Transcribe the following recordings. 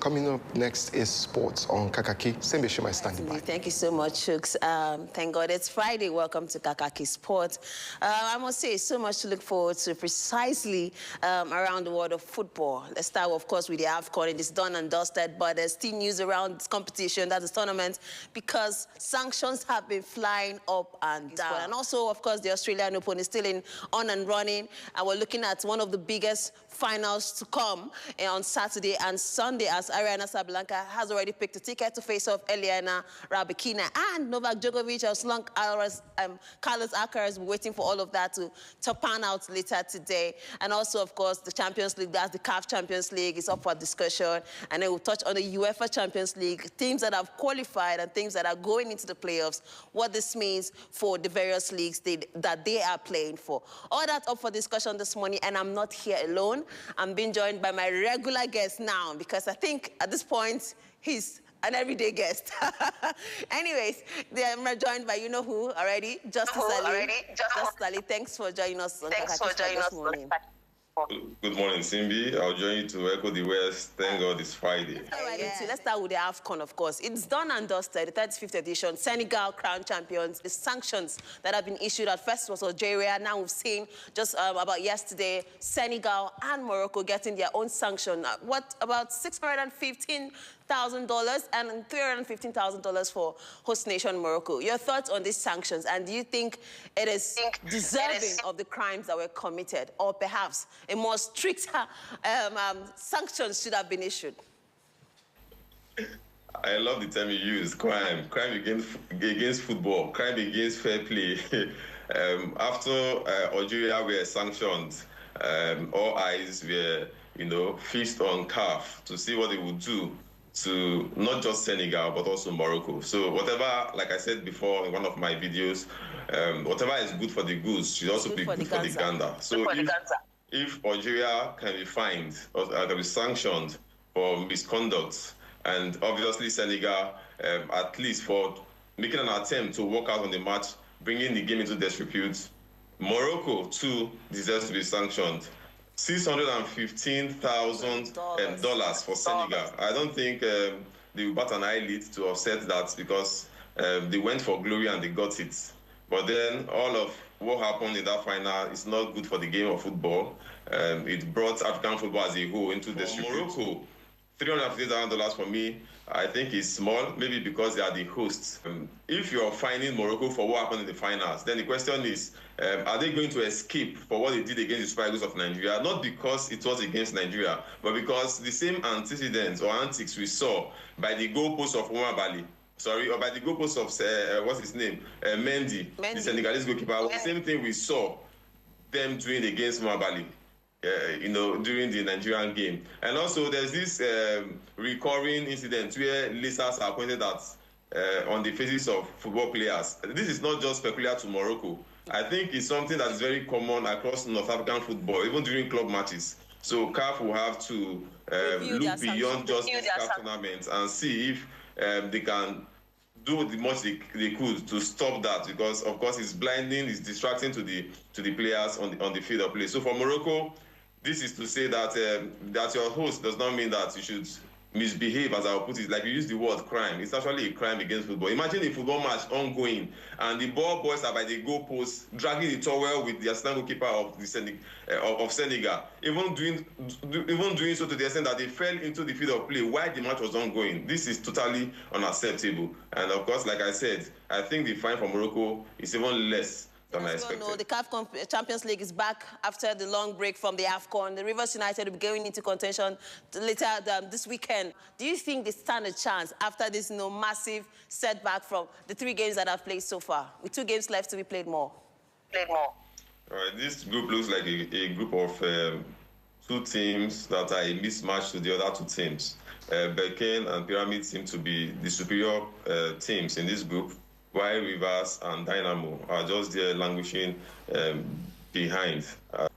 Coming up next is sports on KAKAKI. Sembe Shima is standing by. Thank you so much, Chooks. Thank God it's Friday. Welcome to KAKAKI Sports. I must say, so much to look forward to precisely around the world of football. Let's start, of course, with the AFCON. It is done and dusted, but there's still news around this competition, that's the tournament, because sanctions have been flying up and down. And also, of course, the Australian Open is still on and running, and we're looking at one of the biggest finals to come on Saturday and Sunday, as Ariana Sabalenka has already picked a ticket to face off Eliana Rybakina, and Novak Djokovic as long as Carlos Alcaraz is waiting for all of that to pan out later today. And also, of course, the Champions League, that's the CAF Champions League, is up for discussion. And then we'll touch on the UEFA Champions League, teams that have qualified and teams that are going into the playoffs, what this means for the various leagues that they are playing for. All that up for discussion this morning, and I'm not here alone. I'm being joined by my regular guest now, because I think at this point, he's an everyday guest. Anyways, I'm joined by you-know-who already, Justice Ali. Justice Ali, thanks for joining us on KAKAKI this morning. Good morning, Simbi. I'll join you to echo the West. Thank God it's Friday. Let's start with the AFCON, of course. It's done and dusted, the 35th edition. Senegal crowned champions. The sanctions that have been issued at first was Algeria. Now we've seen just about yesterday, Senegal and Morocco getting their own sanction. What about $615,000 and $315,000 for host nation Morocco? Your thoughts on these sanctions, and do you think it is deserving of the crimes that were committed, or perhaps a more strict sanctions should have been issued? I love the term you use, crime. Crime against football, crime against fair play. After Algeria were sanctioned, all eyes were, fixed on CAF to see what they would do to not just Senegal, but also Morocco. So whatever, like I said before in one of my videos, whatever is good for the goose should also be good for the gander. So if Algeria can be fined or can be sanctioned for misconduct, and obviously Senegal, at least for making an attempt to work out on the match, bringing the game into disrepute, Morocco too deserves to be sanctioned. $615,000 for Senegal. I don't think they will bat an eyelid to offset that, because they went for glory and they got it. But then all of what happened in that final is not good for the game of football. It brought African football as a whole into disrepute. Morocco, $350,000 for me, I think is small, maybe because they are the hosts. If you're fining Morocco for what happened in the finals, then the question is, are they going to escape for what they did against the Super Eagles of Nigeria? Not because it was against Nigeria, but because the same antecedents or antics we saw by the goalposts of Omar Bali, or by the goalposts of, what's his name? Mendy, the Senegalese goalkeeper. The same thing we saw them doing against Omar Bali. During the Nigerian game. And also there's this recurring incident where lasers are pointed at on the faces of football players. This is not just peculiar to Morocco. I think it's something that is very common across North African football, even during club matches. So CAF will have to look beyond just the CAF tournament and see if they can do the much they could to stop that, because of course it's blinding, it's distracting to the players on the field of play. So for Morocco, this is to say that that your host does not mean that you should misbehave, as I will put it. Like you use the word crime. It's actually a crime against football. Imagine a football match ongoing and the ball boys are by the goalpost dragging the towel with the assistant goalkeeper of Senegal, even doing so to the extent that they fell into the field of play while the match was ongoing. This is totally unacceptable. And of course, like I said, I think the fine for Morocco is even less than I expected. No, the CAF Champions League is back after the long break from the AFCON. The Rivers United will be going into contention later this weekend. Do you think they stand a chance after this massive setback from the 3 games that have played so far, with 2 games left to be played more? All right, this group looks like a group of 2 teams that are a mismatch to the other 2 teams. Berkane and Pyramid seem to be the superior teams in this group, while Rivers and Dynamo are just there languishing behind.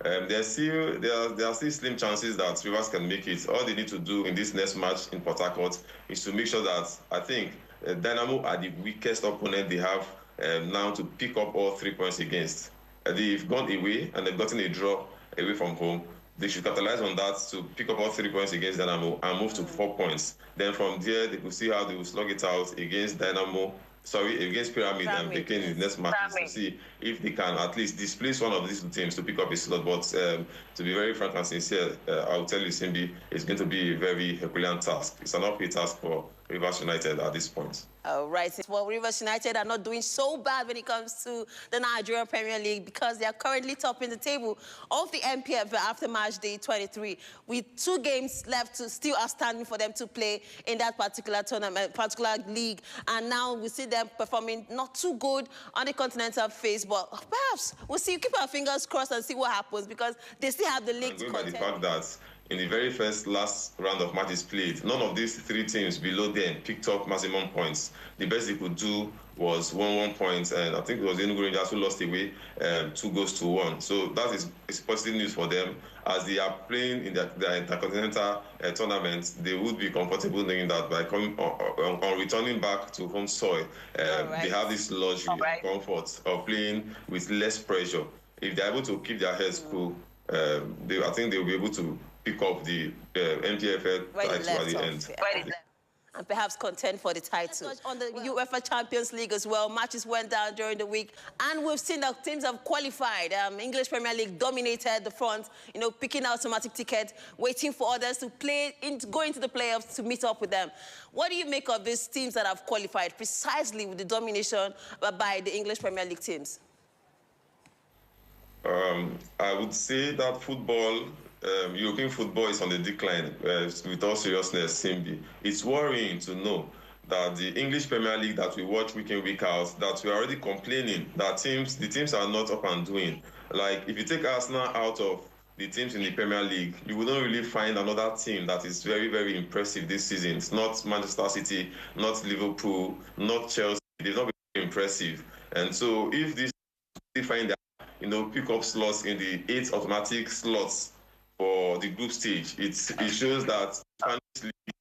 There are still slim chances that Rivers can make it. All they need to do in this next match in Port Harcourt is to make sure that, I think, Dynamo are the weakest opponent they have now to pick up all 3 points against. They've gone away and they've gotten a draw away from home. they should capitalize on that to pick up all 3 points against Dynamo and move to 4 points. Then from there, they could see how they will slug it out against against Pyramid and Pekin in the next matches to see if they can at least displace one of these two teams to pick up a slot. But to be very frank and sincere, I will tell you, Simbi, it's going to be a very Herculean task. It's an uphill task for Rivers United at this point. All right. Well, Rivers United are not doing so bad when it comes to the Nigerian Premier League because they are currently topping the table of the NPFL after match day 23, with 2 games left to still outstanding for them to play in that particular tournament, particular league. And now we see them performing not too good on the continental phase, but perhaps we'll see. Keep our fingers crossed and see what happens because they still have the league to contend. By the fact that in the very last round of matches played, none of these 3 teams below them picked up maximum points. The best they could do was 1 point, and I think it was the Enugu Rangers who lost away 2-1. So that is positive news for them. As they are playing in the intercontinental tournament, they would be comfortable knowing that by coming on returning back to home soil, they have this luxury and comfort of playing with less pressure. If they're able to keep their heads cool, I think they'll be able to pick up the NPFL title at the end. And perhaps contend for the title. On the UEFA Champions League as well, matches went down during the week, and we've seen that teams have qualified. English Premier League dominated the front, picking out automatic tickets, waiting for others to go into the playoffs to meet up with them. What do you make of these teams that have qualified precisely with the domination by the English Premier League teams? I would say that European football is on the decline, with all seriousness, Simbi. It's worrying to know that the English Premier League that we watch week in, week out, that we're already complaining that the teams are not up and doing. Like, if you take Arsenal out of the teams in the Premier League, you wouldn't really find another team that is very, very impressive this season. It's not Manchester City, not Liverpool, not Chelsea. They've not been very impressive. And so if they find that, pick up slots in the 8 automatic slots for the group stage, it shows that Spanish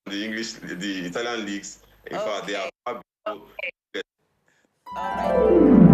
league, the Italian leagues, in fact, they are. All right.